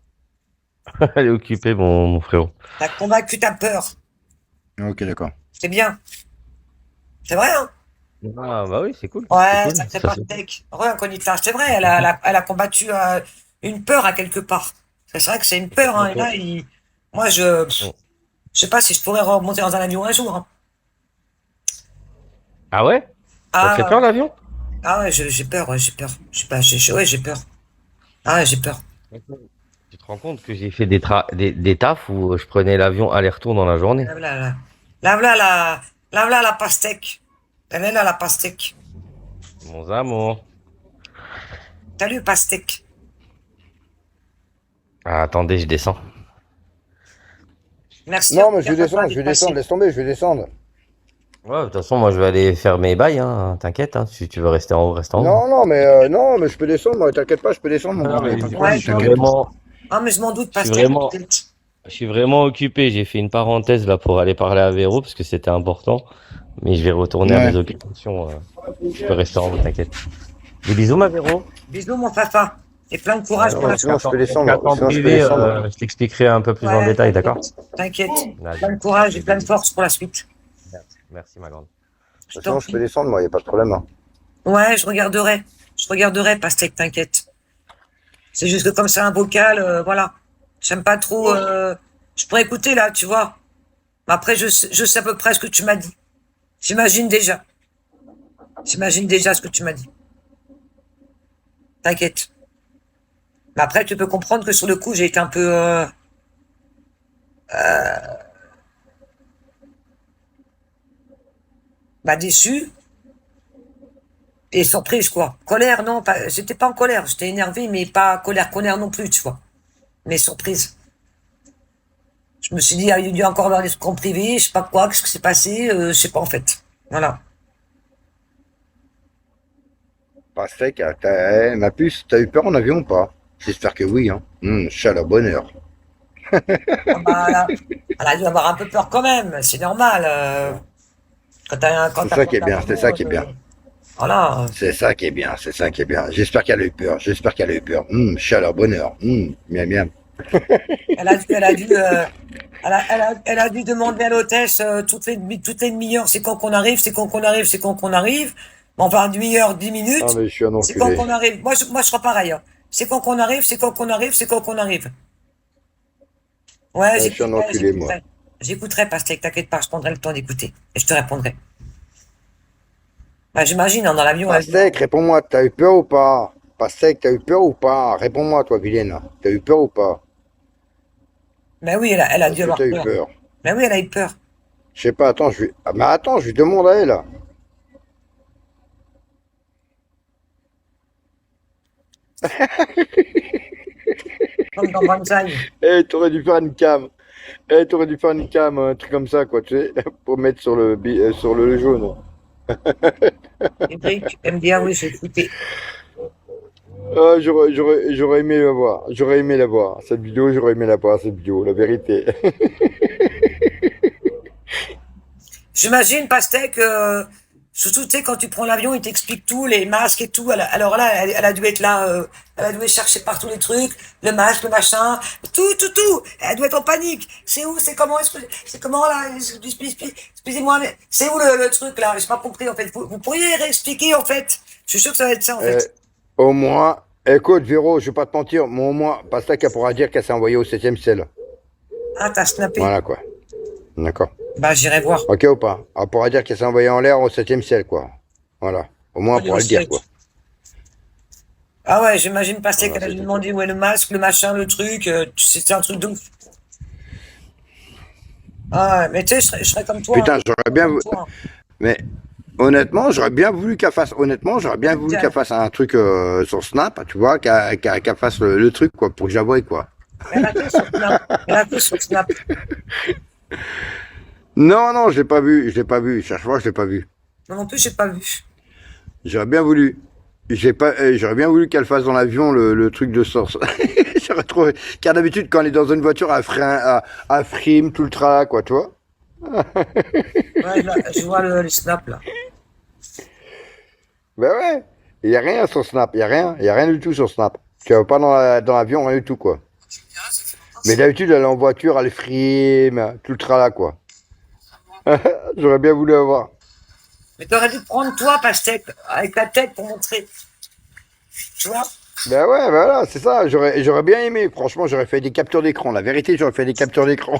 Speaker 1: Elle est occupée, mon frérot.
Speaker 2: T'as combattu ta peur.
Speaker 3: Ok, d'accord.
Speaker 2: C'est bien. C'est vrai, hein?
Speaker 1: Ah, bah oui, c'est cool.
Speaker 2: Ouais,
Speaker 1: C'est
Speaker 2: ça
Speaker 1: cool.
Speaker 2: fait
Speaker 1: Ça,
Speaker 2: pas Pastèque. Re incognita. C'est vrai, elle a combattu une peur à quelque part. C'est vrai que c'est une peur, hein. Et là, moi, je sais pas si je pourrais remonter dans un avion un jour, hein.
Speaker 1: Ah ouais? Ça te fait peur, l'avion?
Speaker 2: Ah ouais, j'ai peur, ouais, j'ai peur. Je sais pas, ouais, j'ai peur. Ah ouais, j'ai peur.
Speaker 1: Tu te rends compte que j'ai fait des tafs où je prenais l'avion aller-retour dans la journée.
Speaker 2: Lave-la la pastèque. Elle est là, la pastèque.
Speaker 1: Mon amour.
Speaker 2: Salut, pastèque.
Speaker 1: Ah, attendez, je descends.
Speaker 2: Merci.
Speaker 3: Non, mais je vais
Speaker 2: Papa,
Speaker 3: descendre,
Speaker 2: d'être passé.
Speaker 3: laisse tomber, je vais descendre.
Speaker 1: Ouais, de toute façon, moi, je vais aller faire mes bails, hein. T'inquiète, hein. Si tu veux rester en haut, reste en haut.
Speaker 3: Non, mais je peux descendre, moi, t'inquiète pas, je peux descendre, mon
Speaker 1: Non,
Speaker 3: gars,
Speaker 1: mais
Speaker 3: pas de
Speaker 1: je
Speaker 3: problème,
Speaker 2: ouais,
Speaker 1: suis
Speaker 3: t'inquiète.
Speaker 1: vraiment,
Speaker 2: Ah, mais je m'en doute,
Speaker 1: je suis
Speaker 2: pastèque.
Speaker 1: vraiment,
Speaker 2: peut-être.
Speaker 1: Je suis vraiment occupé. J'ai fait une parenthèse là pour aller parler à Véro parce que c'était important. Mais je vais retourner à
Speaker 3: Ouais.
Speaker 1: mes occupations. Je peux rester en haut, t'inquiète. Des bisous, ma Véro.
Speaker 2: Bisous, mon papa. Et plein de courage
Speaker 1: Ouais,
Speaker 2: pour la
Speaker 3: Sinon,
Speaker 2: suite.
Speaker 3: je peux descendre.
Speaker 1: en
Speaker 3: Sinon, je peux
Speaker 1: privé,
Speaker 3: descendre.
Speaker 1: je t'expliquerai un peu plus en
Speaker 2: Ouais,
Speaker 1: détail, d'accord?
Speaker 2: T'inquiète.
Speaker 1: Vas-y.
Speaker 2: Plein de courage et plein de force pour la suite.
Speaker 1: Merci, merci, ma grande.
Speaker 2: Je t'en
Speaker 3: Sinon, je
Speaker 2: prie.
Speaker 3: peux descendre, moi, y a pas de problème. Hein.
Speaker 2: Ouais, je regarderai. Je regarderai, Pastèque, t'inquiète. C'est juste que comme c'est un vocal, voilà. J'aime pas trop. Je pourrais écouter là, tu vois. Mais après, je sais à peu près ce que tu m'as dit. J'imagine déjà. J'imagine déjà ce que tu m'as dit. T'inquiète. Mais après, tu peux comprendre que sur le coup, j'ai été un peu déçu et surprise, quoi. Colère, non, pas, j'étais pas en colère. J'étais énervé, mais pas colère non plus, tu vois. Mais surprise. Je me suis dit, ah, il y a encore dans l'esprit privé, je sais pas quoi, qu'est-ce qui s'est passé, je sais pas en fait. Voilà.
Speaker 3: Pastèque, ma puce, t'as eu peur en avion ou pas? J'espère que oui. Hein. Chaleur, bonheur.
Speaker 2: Ah bah, elle a dû avoir un peu peur quand même, c'est normal. Quand
Speaker 3: C'est
Speaker 2: t'as
Speaker 3: ça qui est
Speaker 2: peur
Speaker 3: bien, c'est ça qui est
Speaker 2: euh,
Speaker 3: bien.
Speaker 2: voilà.
Speaker 3: C'est ça qui est bien, c'est ça qui est bien. J'espère qu'elle a eu peur, j'espère qu'elle a eu peur. Chaleur, bonheur. Miam, miam.
Speaker 2: Elle a dû demander à l'hôtesse toutes les demi-heures, c'est quand qu'on arrive, c'est quand qu'on arrive, c'est quand qu'on arrive. Bon, enfin, demi-heure, 10
Speaker 3: Ah,
Speaker 2: minutes,
Speaker 3: mais je suis un
Speaker 2: c'est quand
Speaker 3: enculé.
Speaker 2: qu'on arrive. Moi, je serai pareil. Hein. C'est quand qu'on arrive, c'est quand qu'on arrive, c'est quand qu'on arrive. Ouais,
Speaker 3: Ah, je suis un enculé, moi.
Speaker 2: J'écouterai, Pastèque, t'inquiète pas, je prendrai le temps d'écouter. Et je te répondrai. Bah, j'imagine, hein, dans l'avion,
Speaker 3: Pastèque, réponds-moi, t'as eu peur ou pas? Pastèque, t'as eu peur ou pas? Réponds-moi, toi, vilaine. T'as eu peur ou pas?
Speaker 2: mais oui, elle a
Speaker 3: Est-ce
Speaker 2: dû
Speaker 3: que
Speaker 2: avoir
Speaker 3: t'as eu
Speaker 2: peur.
Speaker 3: peur?
Speaker 2: Mais oui, elle a eu peur.
Speaker 3: Je sais pas, attends, je lui... Ah, mais attends, je lui demande à elle.
Speaker 2: Comme dans Banzai.
Speaker 3: Eh, t'aurais dû faire une cam. Eh, t'aurais dû faire une cam, un truc comme ça, quoi, tu sais, pour mettre sur sur le jaune.
Speaker 2: Et Brick, elle me dit, ah oui, j'ai écouté.
Speaker 3: Ah, j'aurais aimé la voir. J'aurais aimé la voir. Cette vidéo, j'aurais aimé la voir, cette vidéo, la vérité.
Speaker 2: J'imagine, Pastèque, surtout, tu sais, quand tu prends l'avion, ils t'expliquent tout, les masques et tout. Alors là, elle a dû être là, elle a dû chercher partout les trucs, le masque, le machin, tout. Elle doit être en panique. C'est où, c'est comment, c'est comment là, excusez-moi, mais c'est où le truc là? J'ai pas compris en fait. Vous pourriez réexpliquer en fait? Je suis sûr que ça va être ça en
Speaker 3: Euh,
Speaker 2: fait.
Speaker 3: Au moins, écoute, Véro, je vais pas te mentir, mais au moins, Pastèque, elle pourra dire qu'elle s'est envoyée au 7e ciel.
Speaker 2: Ah, t'as snappé.
Speaker 3: Voilà, quoi. D'accord.
Speaker 2: Bah, j'irai voir.
Speaker 3: Ok ou pas? Elle pourra dire qu'elle s'est envoyée en l'air au 7e ciel, quoi. Voilà. Au moins, elle pourra le dire, quoi.
Speaker 2: Ah ouais, j'imagine Pastèque,
Speaker 3: Voilà,
Speaker 2: elle a dû
Speaker 3: c'est
Speaker 2: demander où est le masque, le machin, le truc. C'est un truc de ouf. Ah ouais, mais tu sais, je serais comme toi.
Speaker 3: Putain,
Speaker 2: Hein.
Speaker 3: j'aurais bien...
Speaker 2: Comme toi. Hein.
Speaker 3: Mais honnêtement, j'aurais bien voulu qu'elle fasse... Honnêtement, j'aurais bien voulu qu'elle fasse un truc sur Snap, tu vois, qu'elle fasse le truc, quoi, pour que je la voie, quoi.
Speaker 2: Elle a fait sur Snap. Elle a fait sur Snap.
Speaker 3: Non, je l'ai pas vu, je l'ai pas vu. Chaque fois, je l'ai pas vu.
Speaker 2: Moi non plus, j'ai pas vu.
Speaker 3: J'aurais bien voulu. J'aurais bien voulu qu'elle fasse dans l'avion le truc de source. J'aurais trouvé. Car d'habitude, quand elle est dans une voiture, elle frime tout le tralala, quoi, tu vois.
Speaker 2: Ouais, là, je vois le Snap là.
Speaker 3: Ben ouais. Il y a rien sur Snap. Il y a rien. Il y a rien du tout sur Snap. Tu vas pas dans l'avion, rien du tout, quoi. Mais d'habitude, elle est en voiture, elle frime, tout le tralala, quoi. J'aurais bien voulu avoir.
Speaker 2: Mais t'aurais dû prendre toi, Pastèque, avec ta tête pour montrer. Tu vois?
Speaker 3: Ben ouais, voilà, c'est ça. J'aurais bien aimé. Franchement, j'aurais fait des captures d'écran. La vérité, j'aurais fait des captures d'écran.